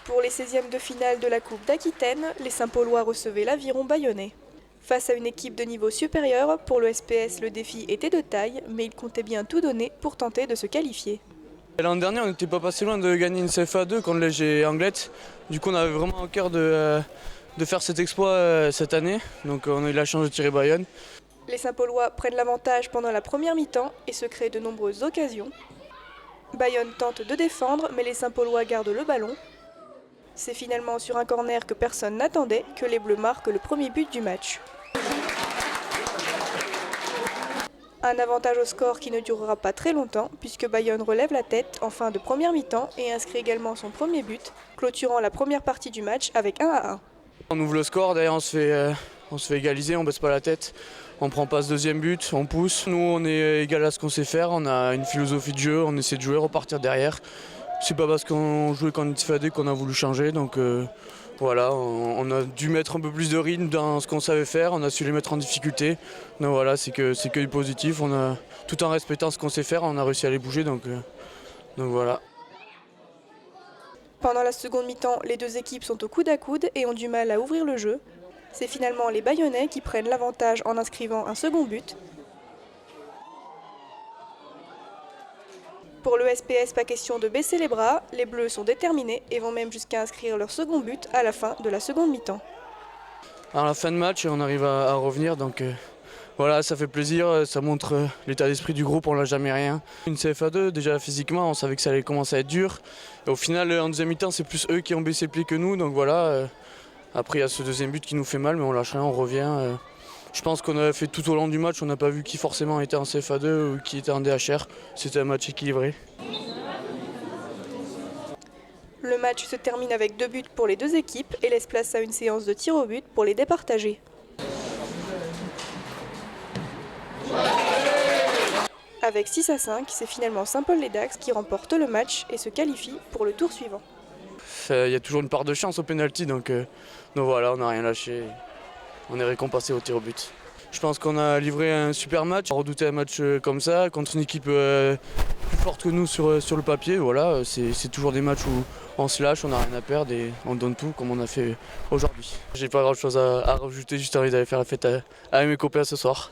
Pour les 16e de finale de la Coupe d'Aquitaine, les Saint-Paulois recevaient l'Aviron bayonnais. Face à une équipe de niveau supérieur, pour le SPS, le défi était de taille, mais il comptait bien tout donner pour tenter de se qualifier. L'an dernier, on n'était pas passé loin de gagner une CFA 2 contre l'EG Anglette. Du coup, on avait vraiment au cœur de faire cet exploit cette année. Donc, on a eu la chance de tirer Bayonne. Les Saint-Paulois prennent l'avantage pendant la première mi-temps et se créent de nombreuses occasions. Bayonne tente de défendre, mais les Saint-Paulois gardent le ballon. C'est finalement sur un corner que personne n'attendait que les Bleus marquent le premier but du match. Un avantage au score qui ne durera pas très longtemps puisque Bayonne relève la tête en fin de première mi-temps et inscrit également son premier but, clôturant la première partie du match avec 1-1. On ouvre le score, d'ailleurs on se fait égaliser, on baisse pas la tête, on prend pas ce deuxième but, on pousse. Nous on est égal à ce qu'on sait faire, on a une philosophie de jeu, on essaie de jouer, repartir derrière. C'est pas parce qu'on jouait qu'en FAD qu'on a voulu changer, donc voilà, on a dû mettre un peu plus de rythme dans ce qu'on savait faire, on a su les mettre en difficulté. Donc voilà, c'est que du positif, tout en respectant ce qu'on sait faire, on a réussi à les bouger, donc voilà. Pendant la seconde mi-temps, les deux équipes sont au coude à coude et ont du mal à ouvrir le jeu. C'est finalement les Bayonnais qui prennent l'avantage en inscrivant un second but. Pour le SPS, pas question de baisser les bras, les Bleus sont déterminés et vont même jusqu'à inscrire leur second but à la fin de la seconde mi-temps. À la fin de match, on arrive à revenir, donc voilà, ça fait plaisir, ça montre l'état d'esprit du groupe, on l'a jamais rien. Une CFA 2, déjà physiquement, on savait que ça allait commencer à être dur. Et au final, en deuxième mi-temps, c'est plus eux qui ont baissé le pied que nous, donc voilà. Après, il y a ce deuxième but qui nous fait mal, mais on lâche rien, on revient. Je pense qu'on a fait tout au long du match, on n'a pas vu qui forcément était en CFA 2 ou qui était en DHR. C'était un match équilibré. Le match se termine avec 2 buts pour les deux équipes et laisse place à une séance de tir au but pour les départager. Avec 6-5, c'est finalement Saint-Paul-les-Dax qui remporte le match et se qualifie pour le tour suivant. Il y a toujours une part de chance au pénalty, donc voilà, on n'a rien lâché. On est récompensé au tir au but. Je pense qu'on a livré un super match. On redoutait un match comme ça contre une équipe plus forte que nous sur le papier. Voilà, c'est toujours des matchs où on se lâche, on n'a rien à perdre et on donne tout comme on a fait aujourd'hui. J'ai pas grand chose à rajouter, juste envie d'aller faire la fête à mes copains ce soir.